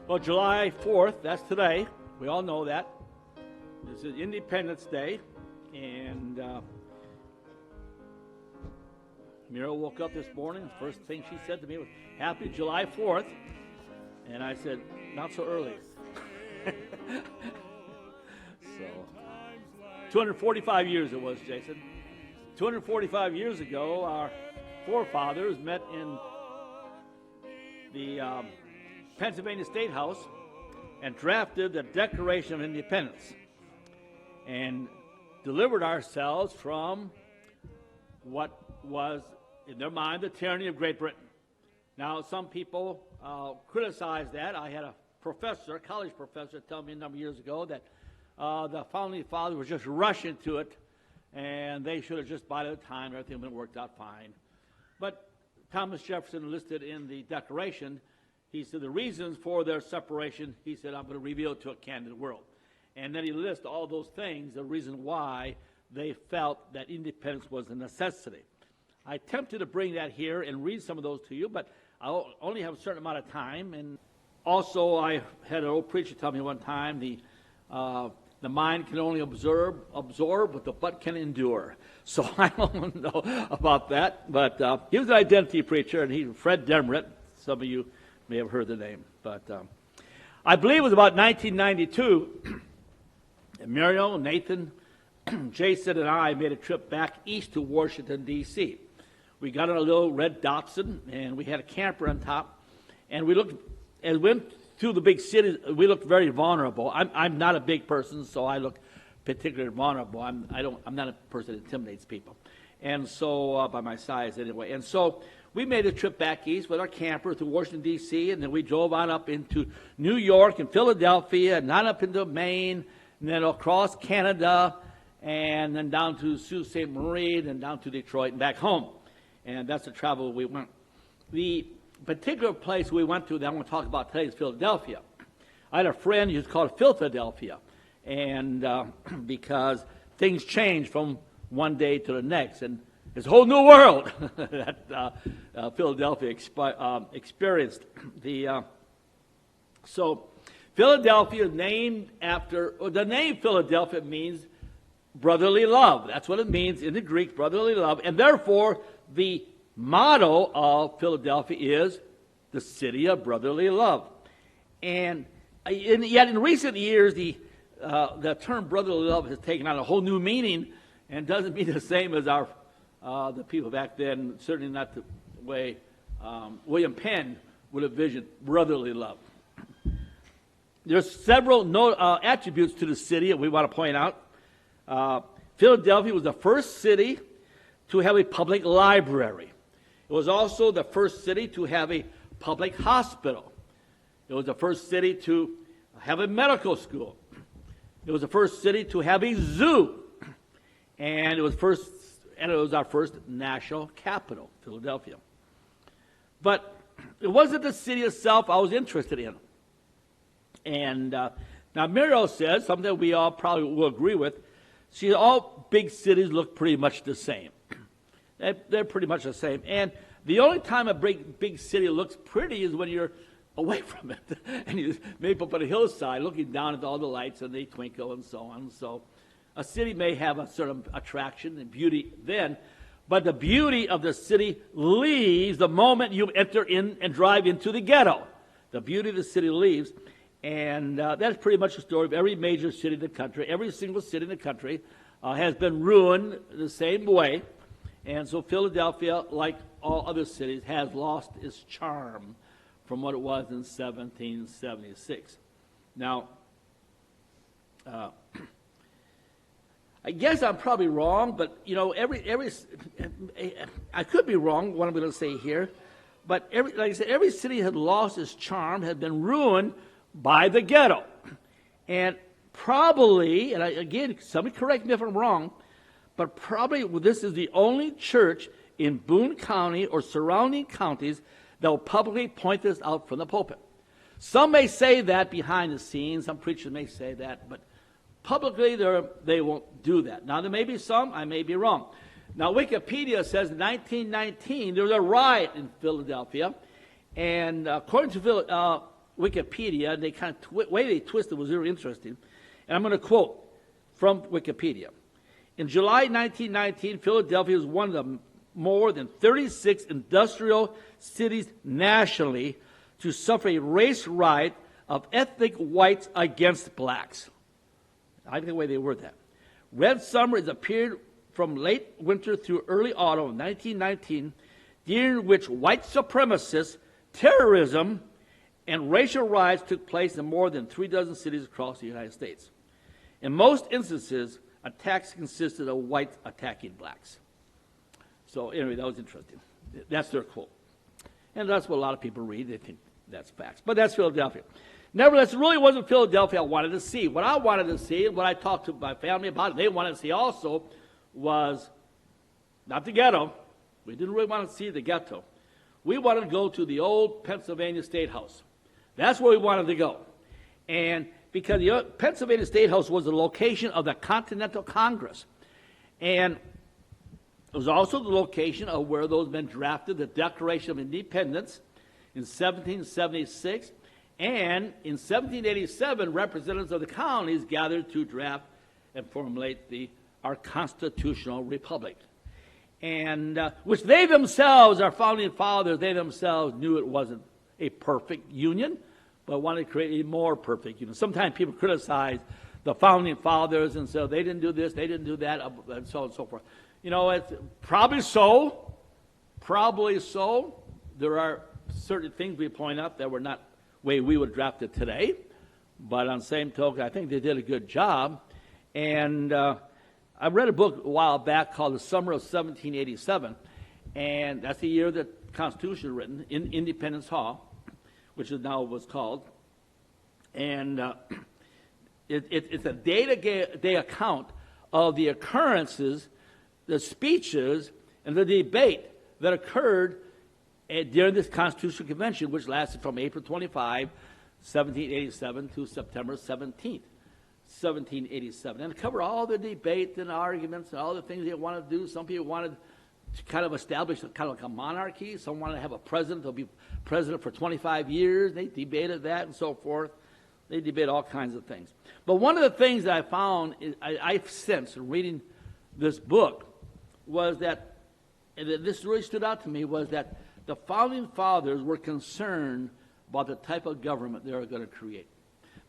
Well, July 4th, that's today. We all know that. This is Independence Day. And Muriel woke up this morning. The first thing she said to me was, "Happy July 4th." And I said, "Not so early." So, 245 years it was, Jason. 245 years ago, our forefathers met in the Pennsylvania State House and drafted the Declaration of Independence and delivered ourselves from what was, in their mind, the tyranny of Great Britain. Now, some people criticize that. I had a professor, a college professor, tell me a number of years ago that the founding fathers were just rushing to it, and they should have just bided the time. Everything would have worked out fine. But Thomas Jefferson listed in the Declaration, he said the reasons for their separation, he said, I'm going to reveal it to a candid world. And then he lists all those things, the reason why they felt that independence was a necessity. I attempted to bring that here and read some of those to you, but I only have a certain amount of time. And also, I had an old preacher tell me one time, the mind can only absorb what the butt can endure. So I don't know about that, but he was an identity preacher, and Fred Demerit. Some of you may have heard the name, but I believe it was about 1992. Muriel, Nathan, Jason, and I made a trip back east to Washington, D.C. We got on a little red Datsun, and we had a camper on top, and we went through the big cities. We looked very vulnerable. I'm not a big person, so I look particularly vulnerable. I'm not a person that intimidates people, and so by my size anyway. And so we made a trip back east with our camper to Washington, D.C., and then we drove on up into New York and Philadelphia, and on up into Maine, and then across Canada, and then down to Sault Ste. Marie, and down to Detroit and back home. And that's the travel we went. The particular place we went to that I'm going to talk about today is Philadelphia. I had a friend who's called Philadelphia, and because things change from one day to the next, and it's a whole new world that Philadelphia experienced. So Philadelphia is named after, the name Philadelphia means brotherly love. That's what it means in the Greek, brotherly love. And therefore, the motto of Philadelphia is the city of brotherly love. And yet in recent years, the term brotherly love has taken on a whole new meaning and doesn't mean the same as the people back then, certainly not the way William Penn would have envisioned brotherly love. There's several attributes to the city that we want to point out. Philadelphia was the first city to have a public library. It was also the first city to have a public hospital. It was the first city to have a medical school. It was the first city to have a zoo. And it was our first national capital, Philadelphia. But it wasn't the city itself I was interested in. And now Muriel says, something that we all probably will agree with, all big cities look pretty much the same. They're pretty much the same. And the only time a big city looks pretty is when you're away from it. And you maybe up on a hillside looking down at all the lights and they twinkle and so on. So a city may have a certain attraction and beauty then, but the beauty of the city leaves the moment you enter in and drive into the ghetto. The beauty of the city leaves. And that's pretty much the story of every major city in the country. Every single city in the country has been ruined the same way. And so Philadelphia, like all other cities, has lost its charm from what it was in 1776. Now, I guess I'm probably wrong, but I could be wrong what I'm going to say here, but like I said, every city had lost its charm, had been ruined by the ghetto. And probably, and again, somebody correct me if I'm wrong, but probably this is the only church in Boone County or surrounding counties that will publicly point this out from the pulpit. Some may say that behind the scenes, some preachers may say that, but publicly they won't do that. Now, there may be some, I may be wrong. Now, Wikipedia says in 1919 there was a riot in Philadelphia, and according to Wikipedia, and they kind of way they twisted was really interesting. And I'm going to quote from Wikipedia. In July 1919, Philadelphia was one of the more than 36 industrial cities nationally to suffer a race riot of ethnic whites against blacks. I like the way they word that. Red Summer is a period from late winter through early autumn of 1919, during which white supremacists, terrorism, and racial riots took place in more than 36 cities across the United States. In most instances, attacks consisted of whites attacking blacks. So anyway, that was interesting. That's their quote. And that's what a lot of people read. They think that's facts. But that's Philadelphia. Nevertheless, it really wasn't Philadelphia I wanted to see. What I wanted to see, and what I talked to my family about, they wanted to see also, was not the ghetto. We didn't really want to see the ghetto. We wanted to go to the old Pennsylvania State House. That's where we wanted to go. And because the Pennsylvania State House was the location of the Continental Congress. And it was also the location of where those men drafted the Declaration of Independence in 1776. And in 1787, representatives of the colonies gathered to draft and formulate our constitutional republic. And which they themselves, our founding fathers, they themselves knew it wasn't a perfect union, but wanted to create a more perfect union. Sometimes people criticize the founding fathers and say they didn't do this, they didn't do that, and so on and so forth. You know, it's probably so. Probably so. There are certain things we point out that were not the way we would draft it today. But on the same token, I think they did a good job. And I read a book a while back called The Summer of 1787. And that's the year that the Constitution was written in Independence Hall, which is now what's called. And it's a day-to-day account of the occurrences, the speeches, and the debate that occurred during this Constitutional Convention, which lasted from April 25, 1787 to September 17th, 1787. And it covered all the debate and arguments and all the things they wanted to do. Some people wanted to kind of establish kind of like a monarchy. Some wanted to have a president who'll be president for 25 years. They debated that and so forth. They debate all kinds of things. But one of the things that I found, I've sensed in reading this book, was that, and this really stood out to me, was that the founding fathers were concerned about the type of government they were going to create.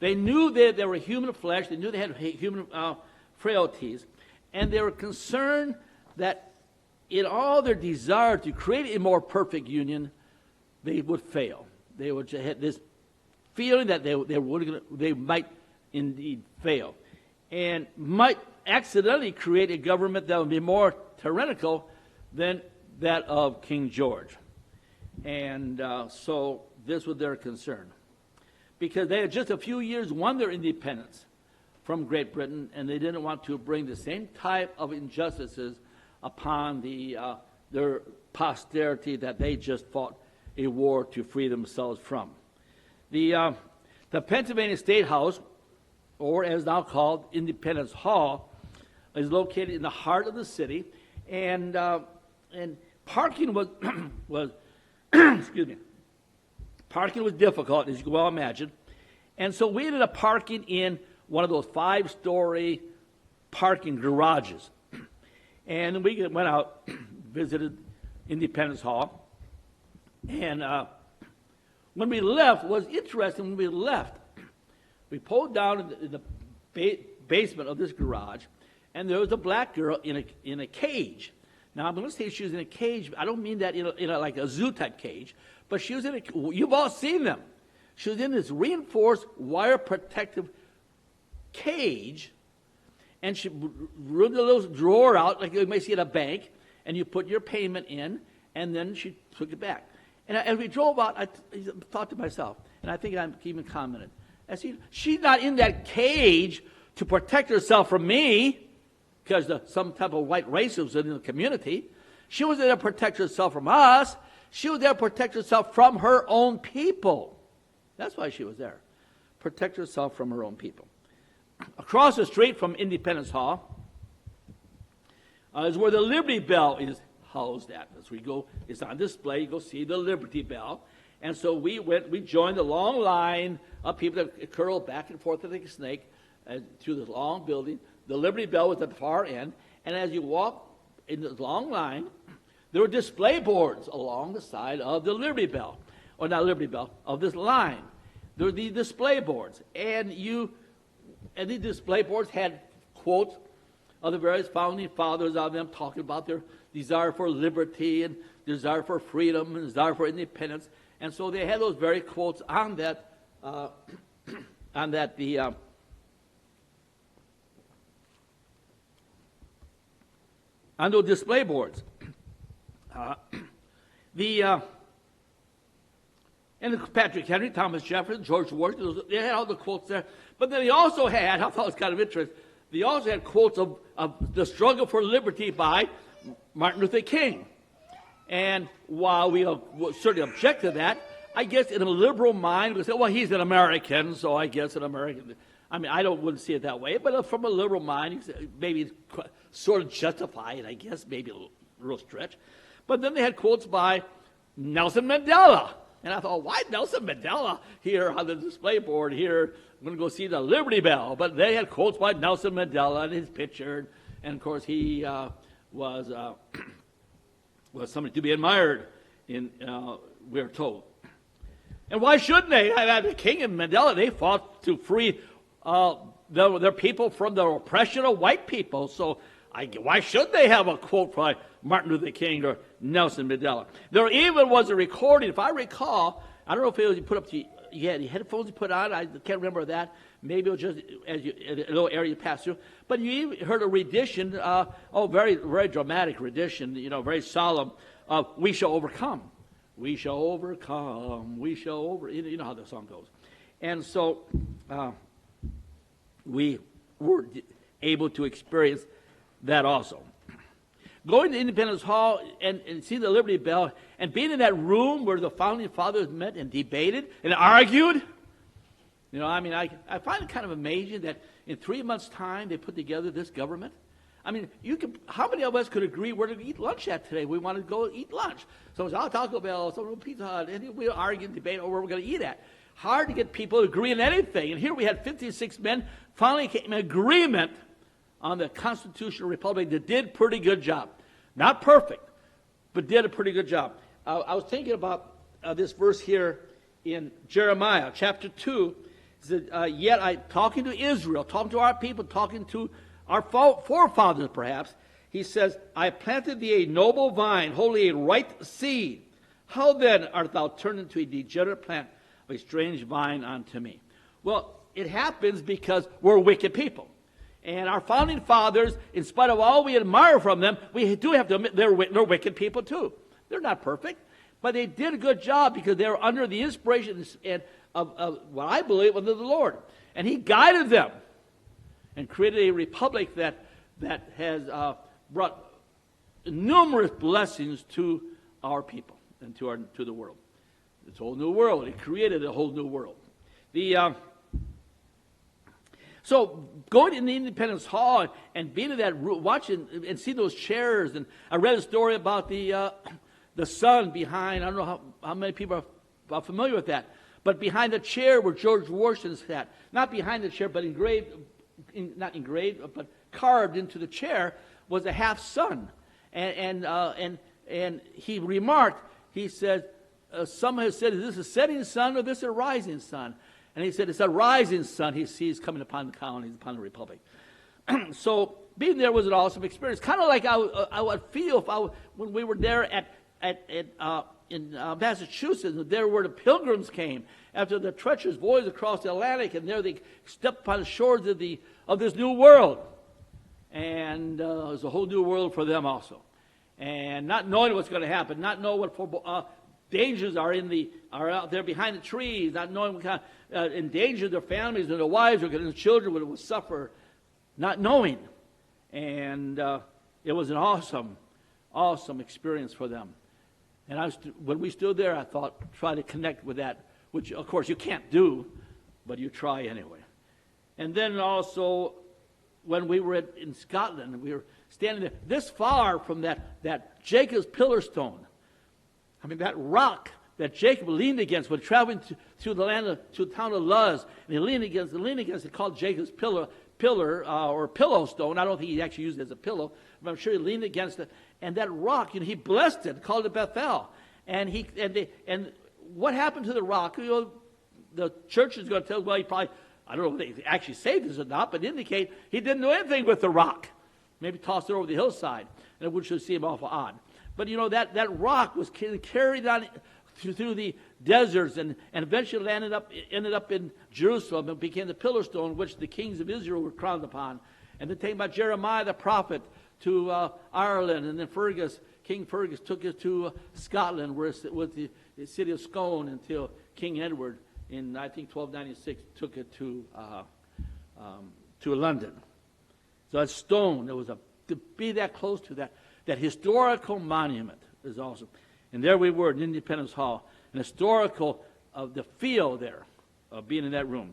They knew that they were human flesh. They knew they had human frailties. And they were concerned that in all their desire to create a more perfect union, they would fail. They would have this feeling that they might indeed fail and might accidentally create a government that would be more tyrannical than that of King George. And so this was their concern, because they had just a few years won their independence from Great Britain, and they didn't want to bring the same type of injustices upon their posterity that they just fought a war to free themselves from. The Pennsylvania State House, or as now called Independence Hall, is located in the heart of the city, and parking was excuse me. Parking was difficult, as you can well imagine. And so we ended up parking in one of those 5-story parking garages. And we went out, visited Independence Hall. And when we left, what was interesting, when we left, we pulled down in the basement of this garage, and there was a black girl in a cage. Now, I'm going to say she was in a cage. I don't mean that in a like a zoo-type cage, but she was in you've all seen them. She was in this reinforced wire protective cage, and she rolled a little drawer out, like you may see at a bank, and you put your payment in, and then she took it back. And as we drove out, I thought to myself, and I think I even commented, I see, she's not in that cage to protect herself from me, because some type of white racist was in the community. She was there to protect herself from us. She was there to protect herself from her own people. That's why she was there. Protect herself from her own people. Across the street from Independence Hall is where the Liberty Bell is housed at. As we go, it's on display. You go see the Liberty Bell. And so we joined the long line of people that curled back and forth like a snake through this long building. The Liberty Bell was at the far end. And as you walk in this long line, there were display boards along the side of the Liberty Bell, or not Liberty Bell, of this line. There were these display boards. And these display boards had quotes of the various founding fathers of them talking about their desire for liberty and desire for freedom and desire for independence. And so they had those very quotes on that, on those display boards. And Patrick Henry, Thomas Jefferson, George Washington, they had all the quotes there. But then they also had, I thought it was kind of interesting, they also had quotes of the struggle for liberty by Martin Luther King. And while we certainly object to that, I guess in a liberal mind, we say, well, he's an American, so I guess an American. I mean, wouldn't see it that way, but from a liberal mind, maybe sort of justify it, I guess, maybe a real stretch. But then they had quotes by Nelson Mandela. And I thought, why Nelson Mandela here on the display board here? I'm going to go see the Liberty Bell. But they had quotes by Nelson Mandela and his picture. And, of course, he was somebody to be admired, we're told. And why shouldn't they? The King and Mandela, they fought to free their people from the oppression of white people. So why should they have a quote by Martin Luther King or Nelson Mandela? There even was a recording, if I recall, I don't know if it was you put up to, you had headphones you put on, I can't remember that. Maybe it was just as a little area you passed through. But you even heard a rendition, very, very dramatic rendition, very solemn, of We Shall Overcome. We shall overcome, we shall over, you know how the song goes. And so we were able to experience that also. Going to Independence Hall and seeing the Liberty Bell and being in that room where the founding fathers met and debated and argued, I find it kind of amazing that in 3 months' time they put together this government. I mean, how many of us could agree where to eat lunch at today? We want to go eat lunch. So it's Taco Bell, so Pizza Hut, and we argue and debate over where we're going to eat at. Hard to get people to agree on anything. And here we had 56 men finally came in agreement on the constitutional republic that did a pretty good job. Not perfect, but did a pretty good job. I was thinking about this verse here in Jeremiah chapter 2. It said, yet I, talking to Israel, talking to our people, talking to our forefathers perhaps, he says, I planted thee a noble vine, wholly a right seed. How then art thou turned into a degenerate plant of a strange vine unto me? Well, it happens because we're wicked people. And our founding fathers, in spite of all we admire from them, we do have to admit they're wicked people too. They're not perfect, but they did a good job because they were under the inspiration of what I believe under the Lord. And he guided them and created a republic that has brought numerous blessings to our people and to the world. This whole new world. It created a whole new world. So going in the Independence Hall and being in that room, watching and seeing those chairs, and I read a story about the sun behind. I don't know how many people are familiar with that, but behind the chair where George Washington sat, not behind the chair, but not engraved, but carved into the chair was a half sun, and he remarked. He said, "Some have said, is this a setting sun or this a rising sun?" And he said, it's a rising sun he sees coming upon the colonies, upon the republic. So being there was an awesome experience. Kind of like I would feel when we were there in Massachusetts, there where the Pilgrims came after the treacherous voyage across the Atlantic, and there they stepped upon the shores of this new world. And it was a whole new world for them also. And not knowing what's going to happen, not knowing what dangers are out there behind the trees, not knowing what kind of endanger their families and their wives or their children would suffer, not knowing. And it was an awesome experience for them. And when we stood there, I thought, try to connect with that, which of course you can't do, but you try anyway. And then also, when we were in Scotland, we were standing there this far from that Jacob's pillar stone. I mean, that rock that Jacob leaned against when traveling to the town of Luz, and he leaned against. They called Jacob's pillar or pillow stone. I don't think he actually used it as a pillow, but I'm sure he leaned against it. And that rock, he blessed it, called it Bethel. And what happened to the rock? The church is going to tell us, well, he probably, I don't know if they actually say this or not, but indicate he didn't do anything with the rock. Maybe tossed it over the hillside, and it would should seem awful odd. But that rock was carried on through the deserts and eventually ended up in Jerusalem and became the pillar stone which the kings of Israel were crowned upon. And then taken by Jeremiah the prophet to Ireland, and then King Fergus took it to Scotland, where it was the city of Scone, until King Edward in, I think, 1296 took it to London. So that stone, to be that close to that historical monument is awesome. And there we were in Independence Hall, an historical of the feel there of being in that room.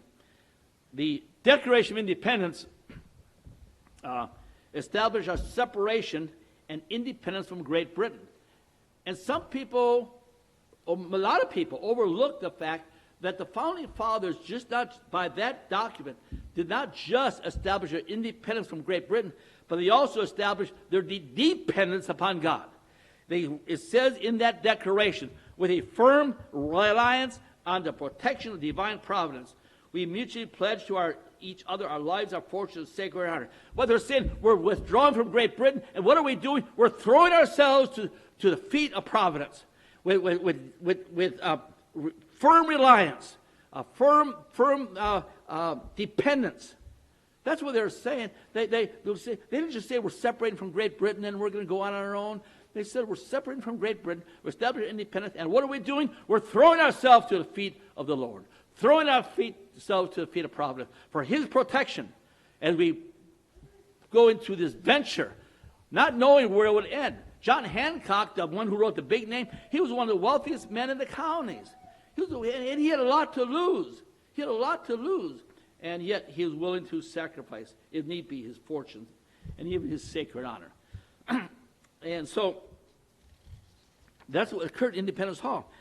The Declaration of Independence established our separation and independence from Great Britain. And some people, or a lot of people, overlook the fact that the Founding Fathers, just not by that document, did not just establish their independence from Great Britain, but they also established their dependence upon God. It says in that declaration, with a firm reliance on the protection of divine providence, we mutually pledge to each other our lives, our fortunes, sacred honor. What they're saying, we're withdrawing from Great Britain, and what are we doing? We're throwing ourselves to the feet of providence with firm reliance, firm dependence. That's what they're saying. They didn't just say we're separating from Great Britain and we're going to go on our own. They said we're separating from Great Britain, we're establishing independence, and what are we doing? We're throwing ourselves to the feet of the Lord, throwing ourselves to the feet of providence for His protection as we go into this venture, not knowing where it would end. John Hancock, the one who wrote the big name, he was one of the wealthiest men in the colonies. And he had a lot to lose. He had a lot to lose. And yet he was willing to sacrifice, if need be, his fortunes and even his sacred honor. And so that's what occurred in Independence Hall.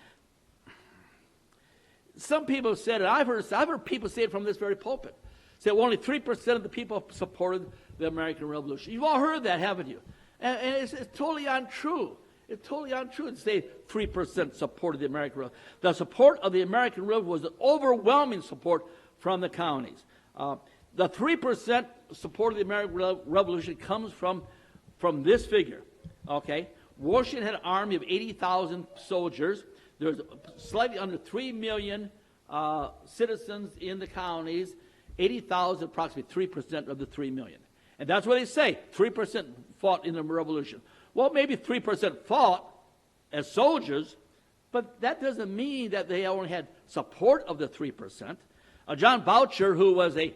Some people said, and I've heard people say it from this very pulpit, say only 3% of the people supported the American Revolution. You've all heard that, haven't you? And it's totally untrue. It's totally untrue to say 3% supported the American Revolution. The support of the American Revolution was an overwhelming support from the colonies. The 3% support of the American Revolution comes from this figure. Okay, Washington had an army of 80,000 soldiers. There's slightly under 3 million citizens in the colonies. 80,000, approximately 3% of the 3 million. And that's what they say, 3% fought in the revolution. Well, maybe 3% fought as soldiers, but that doesn't mean that they only had support of the 3%. John Boucher, who was a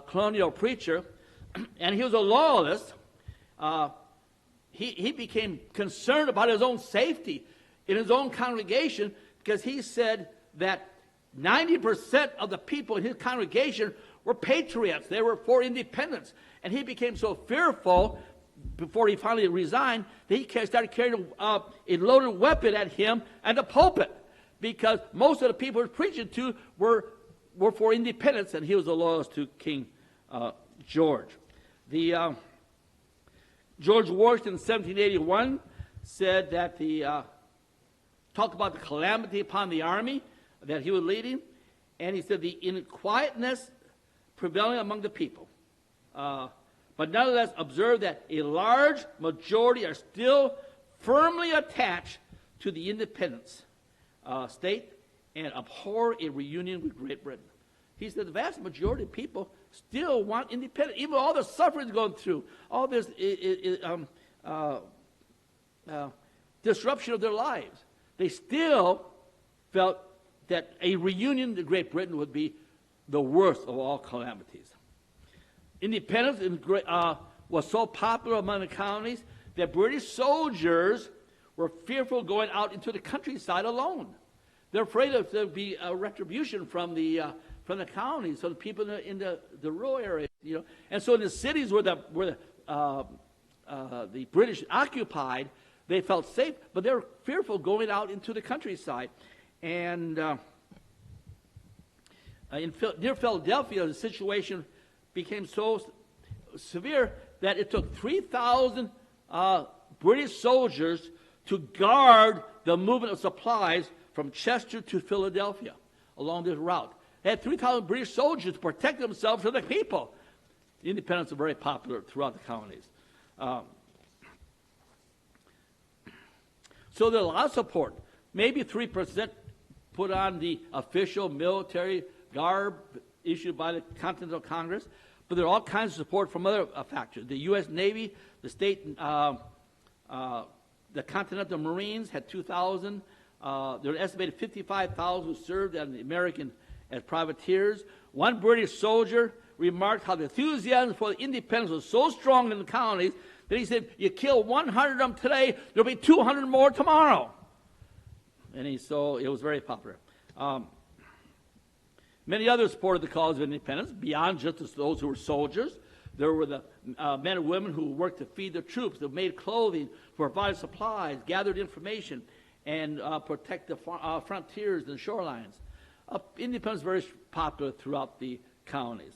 colonial preacher, and he was a loyalist, he became concerned about his own safety in his own congregation, because he said that 90% of the people in his congregation were patriots. They were for independence. And he became so fearful before he finally resigned that he started carrying a loaded weapon at him and the pulpit, because most of the people he was preaching to were for independence, and he was a loyalist to King George. George Washington in 1781 said that talked about the calamity upon the army that he was leading, and he said the inquietness prevailing among the people. But nonetheless, observe that a large majority are still firmly attached to the independence state and abhor a reunion with Great Britain. He said the vast majority of people still want independence, even all the suffering going through, all this disruption of their lives. They still felt that a reunion to Great Britain would be the worst of all calamities. Independence was so popular among the colonies that British soldiers were fearful going out into the countryside alone. They're afraid of there be a retribution from the colonies, so the people in the rural areas, And so in the cities where the British occupied, they felt safe, but they were fearful going out into the countryside. And near Philadelphia, the situation became so severe that it took 3,000 British soldiers to guard the movement of supplies from Chester to Philadelphia along this route. They had 3,000 British soldiers to protect themselves from the people. The independents were very popular throughout the colonies. So there's a lot of support. Maybe 3% put on the official military garb issued by the Continental Congress, but there are all kinds of support from other factors. The U.S. Navy, the state, the Continental Marines had 2,000. There were an estimated 55,000 who served as privateers. One British soldier remarked how the enthusiasm for the independence was so strong in the colonies that he said, you kill 100 of them today, there'll be 200 more tomorrow. And so it was very popular. Many others supported the cause of independence, beyond just those who were soldiers. There were the men and women who worked to feed the troops, that made clothing, provided supplies, gathered information, and protect the frontiers and shorelines. Independence was very popular throughout the colonies.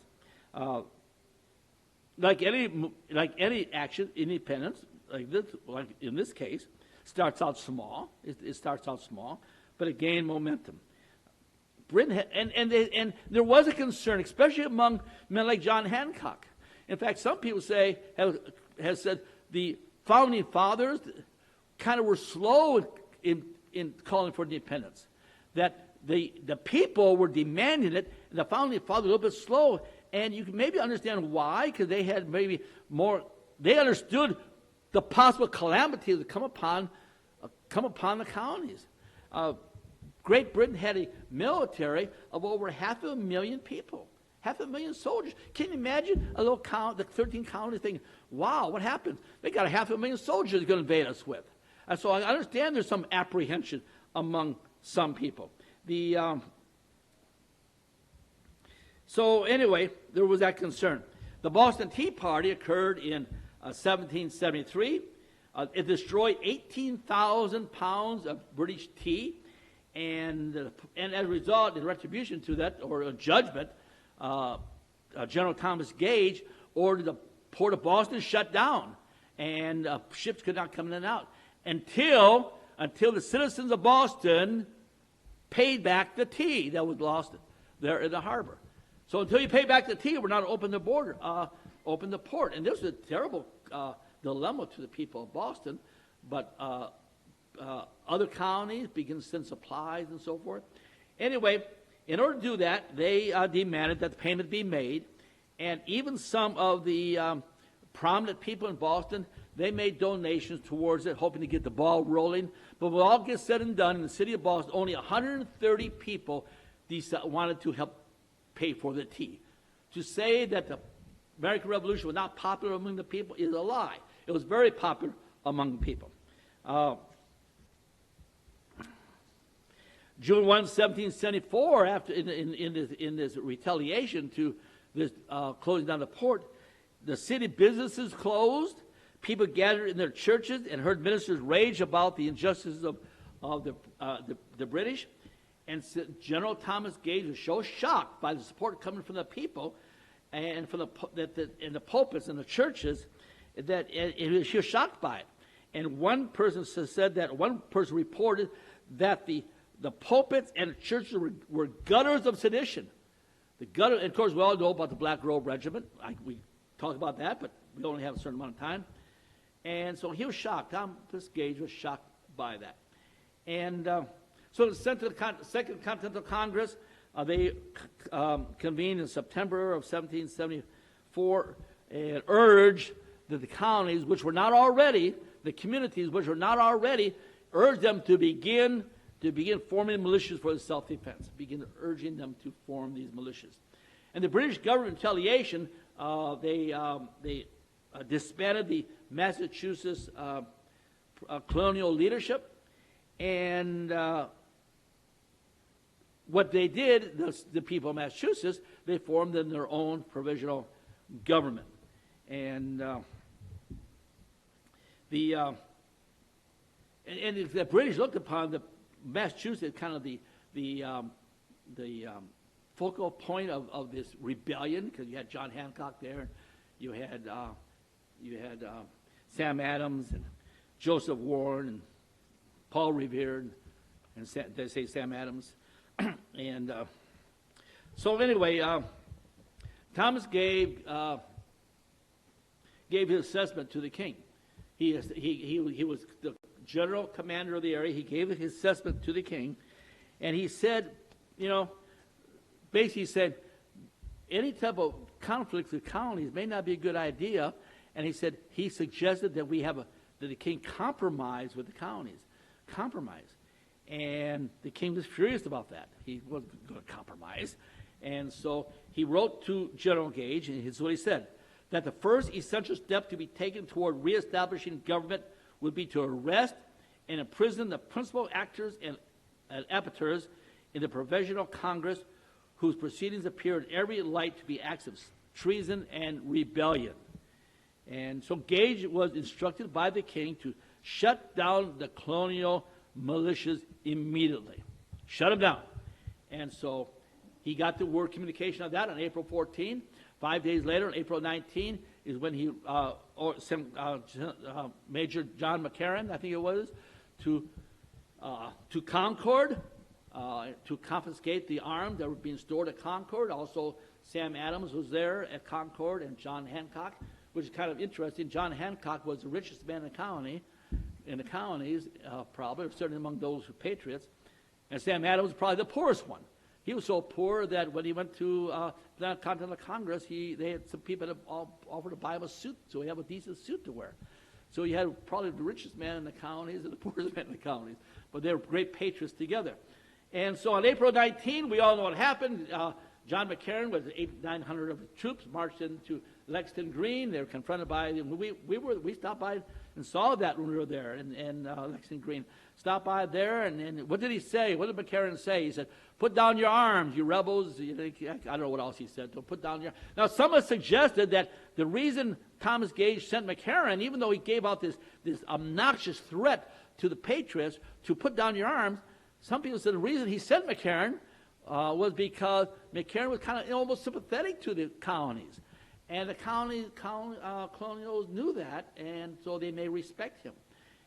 Like any action, independence, like in this case, starts out small. It starts out small, but it gained momentum. Britain and there was a concern, especially among men like John Hancock. In fact, some people have said the founding fathers kind of were slow in calling for independence. That the people were demanding it, and the founding fathers were a little bit slow. And you can maybe understand why, because they had maybe more. They understood the possible calamities that come upon the colonies. Great Britain had a military of over 500,000 people, 500,000 soldiers. Can you imagine a little the 13 colonies thinking, wow, what happened? They got 500,000 soldiers they're going to invade us with. And so I understand there's some apprehension among some people. So anyway, there was that concern. The Boston Tea Party occurred in 1773. It destroyed 18,000 pounds of British tea. And as a result, in retribution to that, or a judgment, General Thomas Gage ordered the port of Boston shut down, and ships could not come in and out until the citizens of Boston paid back the tea that was lost there in the harbor. So until you pay back the tea, we're not open the border, open the port. And this was a terrible dilemma to the people of Boston, but other colonies began to send supplies and so forth. Anyway, in order to do that, they demanded that the payment be made, and even some of the prominent people in Boston, they made donations towards it, hoping to get the ball rolling. But when all gets said and done, in the city of Boston, only 130 people wanted to help pay for the tea. To say that the American Revolution was not popular among the people is a lie. It was very popular among the people. June 1, 1774, after in this retaliation to this closing down the port, the city businesses closed. People gathered in their churches and heard ministers rage about the injustices of the British. And General Thomas Gage was so shocked by the support coming from the people and from the pulpits and the churches that he was shocked by it. And one person reported that the pulpits and the churches were gutters of sedition. And of course, we all know about the Black Robe Regiment. We talked about that, but we only have a certain amount of time. And so he was shocked. Thomas Gage was shocked by that. And so it was sent to the Second Continental Congress. They convened in September of 1774 and urged that the colonies, which were not already, the communities which were not already, urged them to begin forming militias for the self-defense, begin urging them to form these militias. And the British government, in retaliation, they disbanded the Massachusetts colonial leadership, and what they did, the people of Massachusetts, they formed their own provisional government. And the British looked upon the Massachusetts kind of the the focal point of this rebellion, because you had John Hancock there, and you had Sam Adams and Joseph Warren and Paul Revere and they say Sam Adams, and so anyway, Thomas gave his assessment to the king. He was the general commander of the area. He gave his assessment to the king, and he said, basically said, any type of conflicts with colonies may not be a good idea. And he suggested that that the king compromise with the colonies, and the king was furious about that. He wasn't going to compromise, and so he wrote to General Gage, and here's what he said: that the first essential step to be taken toward reestablishing government would be to arrest and imprison the principal actors and abettors in the Provisional Congress, whose proceedings appear in every light to be acts of treason and rebellion. And so Gage was instructed by the king to shut down the colonial militias immediately. Shut them down. And so he got the word communication of that on April 14. 5 days later, on April 19, is when he sent Major John McCarran, I think it was, to Concord to confiscate the arms that were being stored at Concord. Also, Sam Adams was there at Concord, and John Hancock, which is kind of interesting. John Hancock was the richest man in the colonies, probably, certainly among those who patriots. And Sam Adams was probably the poorest one. He was so poor that when he went to the Continental Congress, they had some people that offered to buy him a suit, so he had a decent suit to wear. So he had probably the richest man in the colonies and the poorest man in the colonies. But they were great patriots together. And so on April 19, we all know what happened. John McCarran with 900 of his troops marched into Lexington Green. They were confronted by, we stopped by and saw that when we were there in Lexington Green. Stopped by there, and what did he say? What did McCarran say? He said, "Put down your arms, you rebels." I don't know what else he said. Put down your. Now, some have suggested that the reason Thomas Gage sent McCarran, even though he gave out this obnoxious threat to the patriots to put down your arms, some people said the reason he sent McCarran was because McCarran was kind of almost sympathetic to the colonies. And the colonials knew that, and so they may respect him.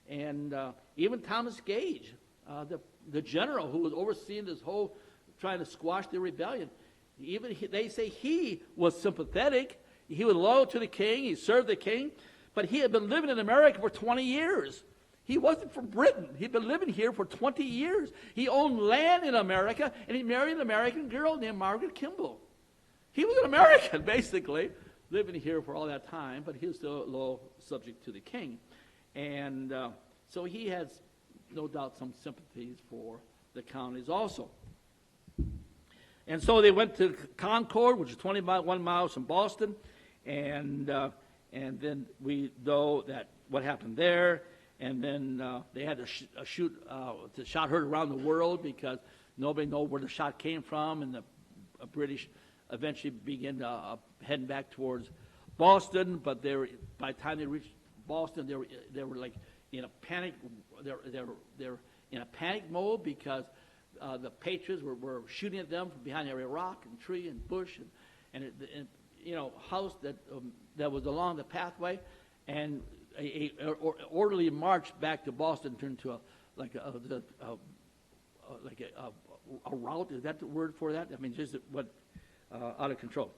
And even Thomas Gage, the general who was overseeing this whole, trying to squash the rebellion, they say he was sympathetic. He was loyal to the king. He served the king. But he had been living in America for 20 years. He wasn't from Britain. He'd been living here for 20 years. He owned land in America, and he married an American girl named Margaret Kimball. He was an American, basically, living here for all that time, but he was still loyal subject to the king. And so he has, no doubt, some sympathies for the colonies also. And so they went to Concord, which is 21 miles from Boston, and then we know that what happened there. And then they had to shoot, the shot heard around the world because nobody knew where the shot came from, and the British eventually began heading back towards Boston. But by the time they reached Boston, they were like in a panic. They're in a panic mode because the Patriots were shooting at them from behind every rock and tree and bush and house that was along the pathway, and a orderly march back to Boston turned to a rout. Is that the word for that? I mean, just what out of control.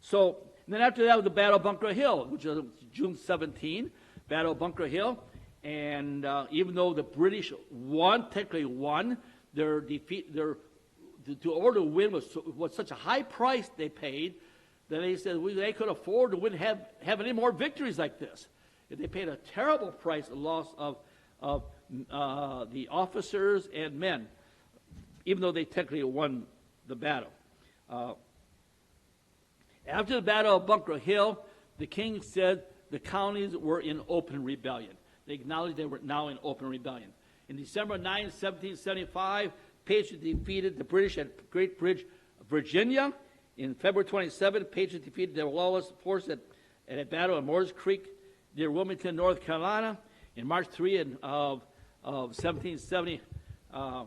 So then after that was the Battle of Bunker Hill, which was June 17, Battle of Bunker Hill, and even though the British technically won, their defeat, to order to win was such a high price they paid. Then they said they could afford to have any more victories like this. They paid a terrible price, the loss of the officers and men, even though they technically won the battle. After the Battle of Bunker Hill, the king said the colonies were in open rebellion. They acknowledged they were now in open rebellion. In December 9, 1775, Patriots defeated the British at Great Bridge, Virginia. In February 27, Patriots defeated their lawless force at a battle at Moores Creek near Wilmington, North Carolina. In March 3 of 1776, The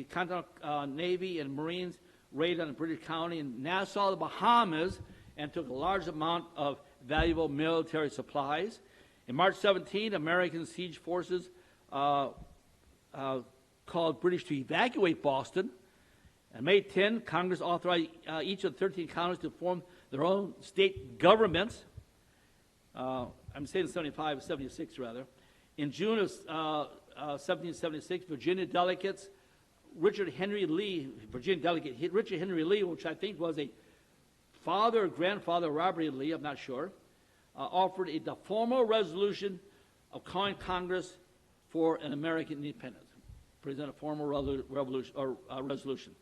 Continental Navy and Marines raided on British County in Nassau, the Bahamas, and took a large amount of valuable military supplies. In March 17, American siege forces called British to evacuate Boston. On May 10, Congress authorized each of the 13 counties to form their own state governments. I'm saying 75, 76 rather. In June of 1776, Virginia delegates, Richard Henry Lee, which I think was a father or grandfather of Robert E. Lee, I'm not sure, offered a formal resolution of calling Congress for an American independence. Present a formal resolution.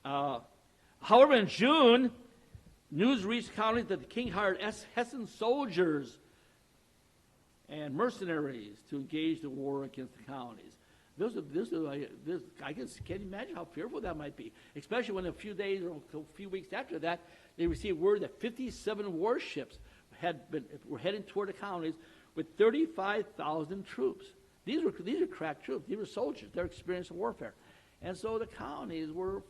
However, in June, news reached counties that the king hired Hessian soldiers and mercenaries to engage the war against the colonies. I guess, can't imagine how fearful that might be, especially when a few days or a few weeks after that, they received word that 57 warships were heading toward the colonies with 35,000 troops. These are crack troops. These were soldiers. They're experienced in warfare. And so the colonies were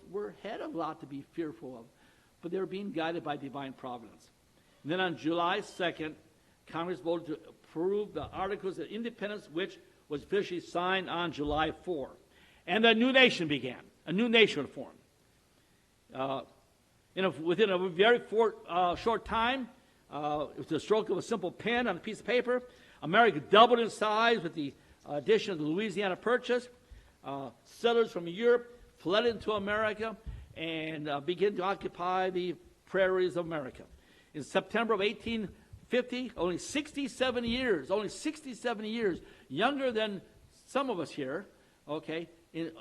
had a lot to be fearful of, but they were being guided by divine providence. And then on July 2nd, Congress voted to approve the Articles of Independence, which was officially signed on July 4. And a new nation began. A new nation was formed. Within a very short time, it was the stroke of a simple pen on a piece of paper. America doubled in size with the addition of the Louisiana Purchase. Settlers from Europe fled into America and began to occupy the prairies of America. In September of 1850, only 67 years, younger than some of us here, okay, in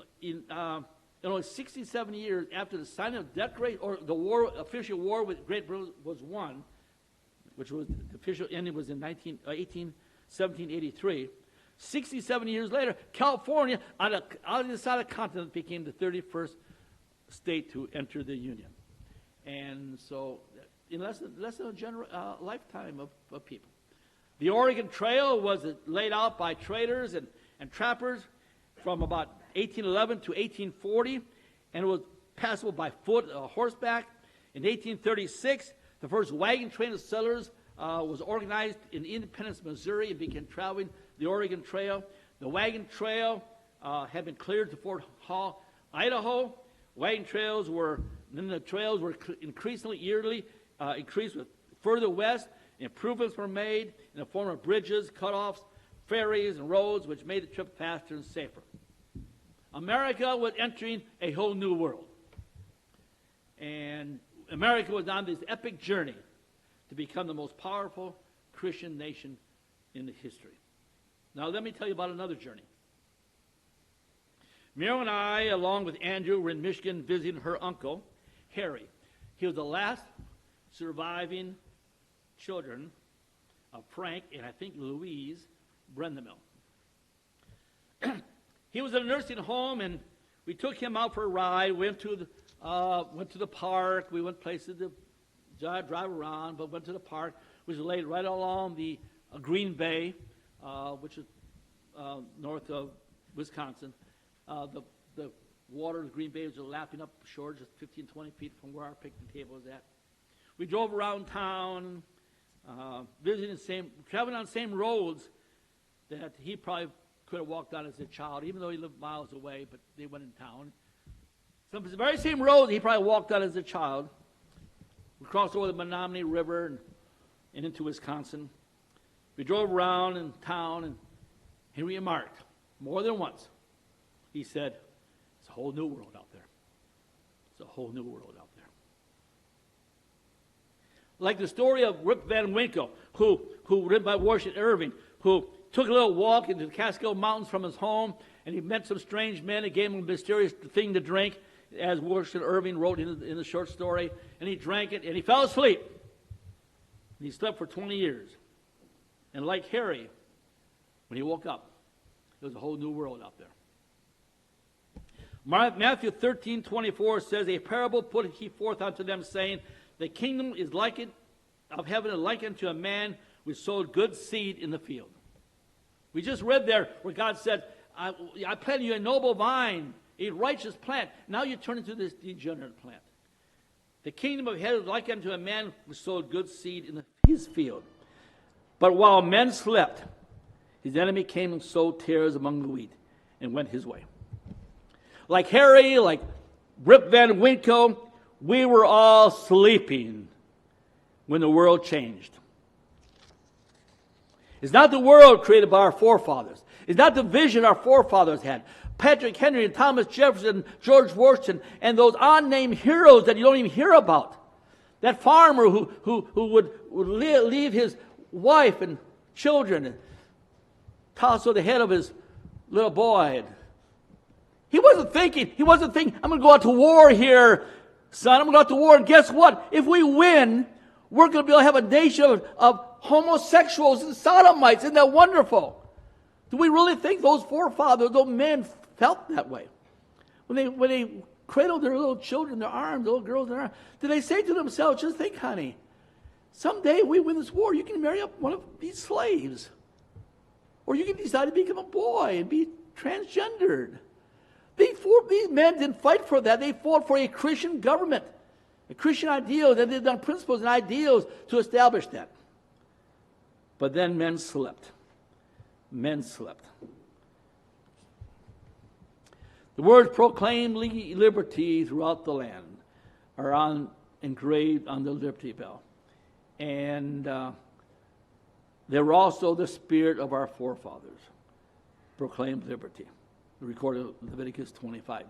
only 67 years after the signing of the Declaration, or the official war with Great Britain was won, which was, the official ending was in 1783, 67 years later, California, on the other side of the continent, became the 31st state to enter the Union. And so, in less than a lifetime of people. The Oregon Trail was laid out by traders and trappers from about 1811 to 1840, and it was passable by foot or horseback. In 1836, the first wagon train of settlers was organized in Independence, Missouri, and began traveling the Oregon Trail. The wagon trail had been cleared to Fort Hall, Idaho. Wagon trails were increasingly yearly increased with further west. Improvements were made in the form of bridges, cutoffs, ferries, and roads, which made the trip faster and safer. America was entering a whole new world. And America was on this epic journey to become the most powerful Christian nation in the history. Now let me tell you about another journey. Mary and I, along with Andrew, were in Michigan visiting her uncle, Harry. He was the last surviving children of Frank and I think Louise Brendamil. He was in a nursing home, and we took him out for a ride. Went to the park. We went places to drive around, but went to the park, which is laid right along the Green Bay, which is north of Wisconsin. The water of the Green Bay was lapping up shore, just 15, 20 feet from where our picnic table was at. We drove around town, traveling on the same roads that he probably could have walked on as a child, even though he lived miles away, but they went in town. Some of the very same roads he probably walked on as a child. We crossed over the Menominee River and into Wisconsin. We drove around in town, and he remarked more than once. He said, "It's a whole new world out there. It's a whole new world out there." Like the story of Rip Van Winkle, who written by Washington Irving, who took a little walk into the Catskill Mountains from his home, and he met some strange men and gave him a mysterious thing to drink, as Washington Irving wrote in the short story, and he drank it, and he fell asleep. And he slept for 20 years. And like Harry, when he woke up, there was a whole new world out there. Matthew 13:24 says, "A parable put he forth unto them, saying, The kingdom of heaven is likened to a man which sowed good seed in the field. We just read there where God said, I planted you a noble vine, a righteous plant. Now you turn into this degenerate plant. The kingdom of heaven is like unto a man who sowed good seed in his field. But while men slept, his enemy came and sowed tares among the wheat and went his way. Like Harry, like Rip Van Winkle, we were all sleeping when the world changed. It's not the world created by our forefathers. It's not the vision our forefathers had. Patrick Henry and Thomas Jefferson, George Washington, and those unnamed heroes that you don't even hear about. That farmer who would leave his wife and children and toss over the head of his little boy. He wasn't thinking, I'm going to go out to war here, son. I'm going to go out to war, and guess what? If we win, we're going to be able to have a nation of homosexuals and sodomites. Isn't that wonderful? Do we really think those forefathers, those men, felt that way? When they cradled their little children in their arms, little girls in their arms, did they say to themselves, just think, honey, someday we win this war, you can marry up one of these slaves. Or you can decide to become a boy and be transgendered. These men didn't fight for that. They fought for a Christian government, a Christian ideals, and they've done principles and ideals to establish that. But then men slept. Men slept. The words proclaim liberty throughout the land are engraved on the Liberty Bell. And they were also the spirit of our forefathers. Proclaimed liberty. Recorded in Leviticus 25:10.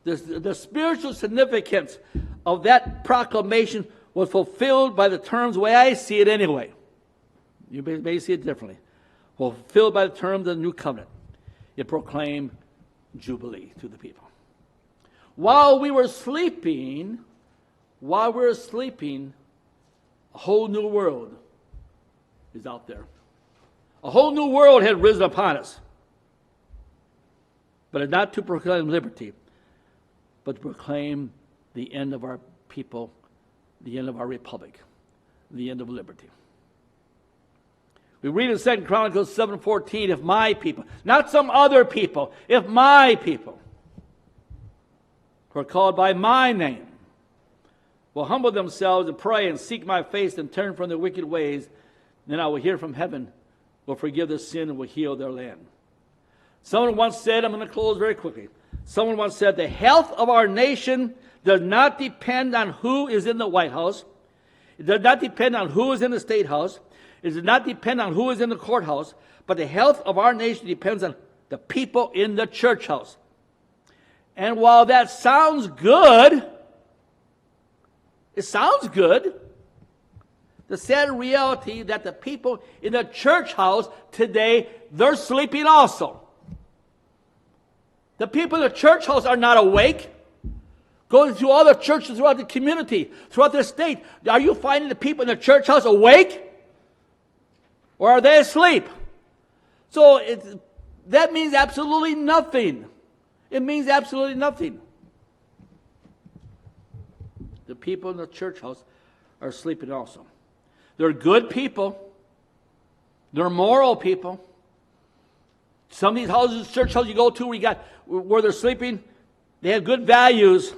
The spiritual significance of that proclamation was fulfilled by the terms, the way I see it anyway. You may see it differently. Fulfilled by the terms of the new covenant. It proclaimed Jubilee to the people. While we were sleeping, a whole new world is out there. A whole new world had risen upon us. But it's not to proclaim liberty, but to proclaim the end of our people, the end of our republic, the end of liberty. We read in 2 Chronicles 7:14, if my people, not some other people, if my people, who are called by my name, will humble themselves and pray and seek my face and turn from their wicked ways, then I will hear from heaven, will forgive their sin, and will heal their land. Someone once said, I'm going to close very quickly. Someone once said, the health of our nation does not depend on who is in the White House. It does not depend on who is in the State House. It does not depend on who is in the courthouse. But the health of our nation depends on the people in the church house. And while that sounds good, it sounds good, the sad reality that the people in the church house today, they're sleeping also. The people in the church house are not awake. Go to other churches throughout the community, throughout the state. Are you finding the people in the church house awake? Or are they asleep? So that means absolutely nothing. It means absolutely nothing. The people in the church house are sleeping also. They're good people. They're moral people. Some of these houses, church houses you go to where they're sleeping, they have good values.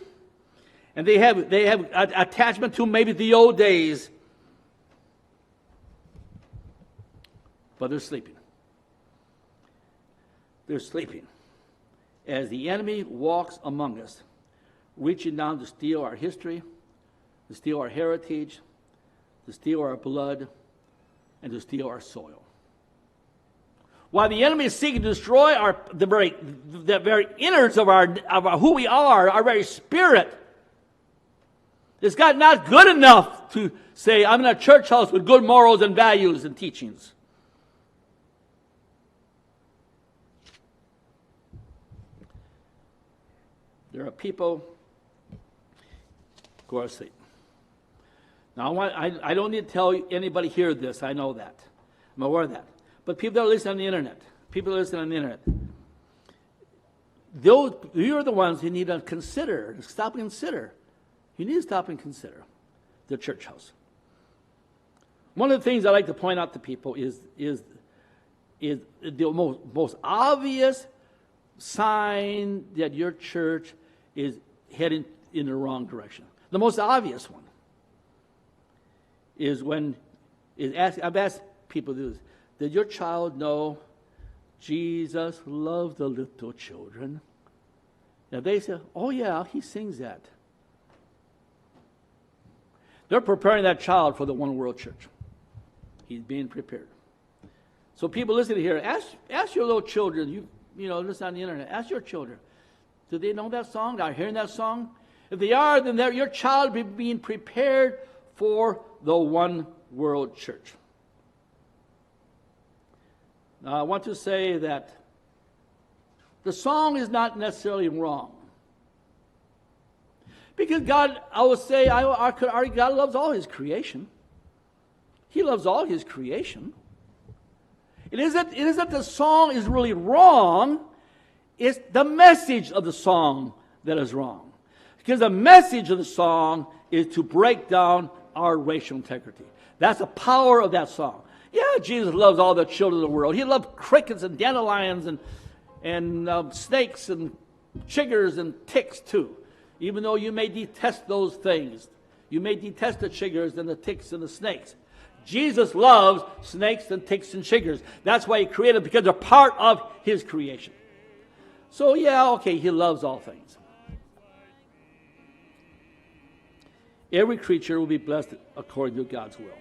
And they have attachment to maybe the old days. But they're sleeping. They're sleeping. As the enemy walks among us, reaching down to steal our history, to steal our heritage, to steal our blood, and to steal our soil. While the enemy is seeking to destroy the very innards of who we are, our very spirit, it's God not good enough to say, I'm in a church house with good morals and values and teachings. There are people who are asleep. Now, I don't need to tell anybody here this. I know that. I'm aware of that. But people that are listening on the internet, you're the ones who need to consider, stop and consider. You need to stop and consider the church house. One of the things I like to point out to people is is the most obvious sign that your church is heading in the wrong direction. The most obvious one is I've asked people to do this. Did your child know Jesus loved the little children? Now they say, oh yeah, he sings that. They're preparing that child for the one world church. He's being prepared. So people listening here, ask your little children, you know, listen on the internet, ask your children, do they know that song? Are they hearing that song? If they are, then your child will be being prepared for the one world church. Now, I want to say that the song is not necessarily wrong. Because God, I would say, I could argue God loves all his creation. He loves all his creation. It isn't the song is really wrong. It's the message of the song that is wrong. Because the message of the song is to break down our racial integrity. That's the power of that song. Yeah, Jesus loves all the children of the world. He loved crickets and dandelions and snakes and chiggers and ticks too. Even though you may detest those things. You may detest the chiggers and the ticks and the snakes. Jesus loves snakes and ticks and chiggers. That's why he created them, because they're part of his creation. So yeah, okay, he loves all things. Every creature will be blessed according to God's will.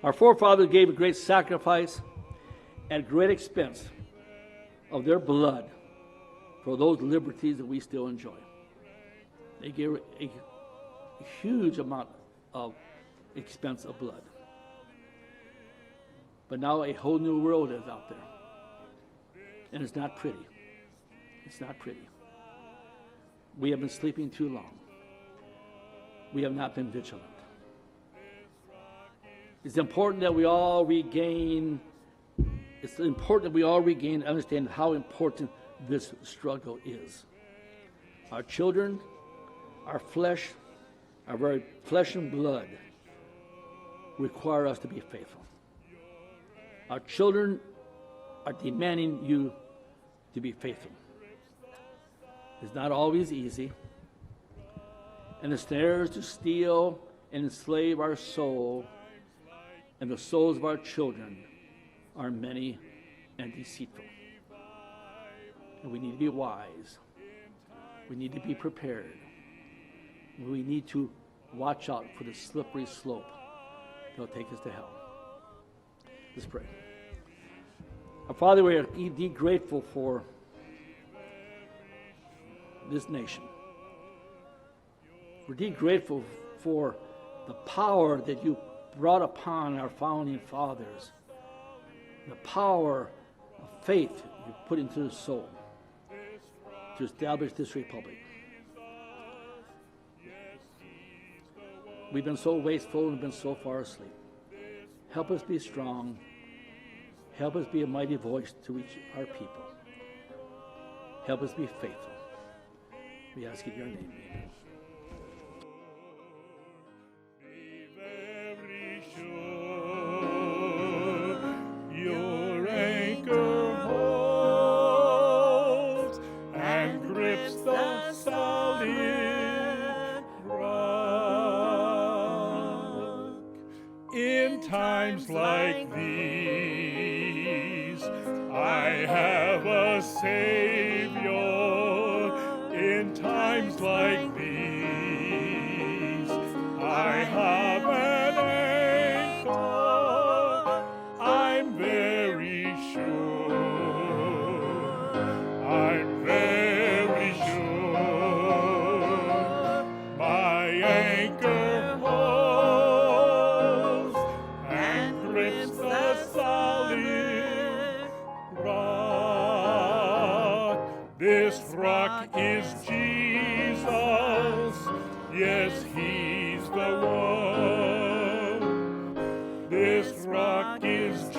Our forefathers gave a great sacrifice at great expense of their blood for those liberties that we still enjoy. They gave a huge amount of expense of blood. But now a whole new world is out there. And it's not pretty. It's not pretty. We have been sleeping too long. We have not been vigilant. It's important that we all regain and understand how important this struggle is. Our children, our flesh, our very flesh and blood require us to be faithful. Our children are demanding you to be faithful. It's not always easy. And the snares to steal and enslave our soul and the souls of our children are many and deceitful. And we need to be wise. We need to be prepared. We need to watch out for the slippery slope that will take us to hell. Let's pray. Our Father, we are indeed grateful for this nation. We're indeed grateful for the power that you brought upon our founding fathers, the power of faith you put into the soul to establish this republic. We've been so wasteful and been so far asleep. Help us be strong. Help us be a mighty voice to reach our people. Help us be faithful. We ask in your name. Amen. Your anchor holds and grips the solid rock. In times like these, I have a Savior. In times like these, I have an anchor. I'm very sure. I'm very sure. My anchor holds and grips the solid rock. This rock is Jesus. Yes, he's the one. This rock is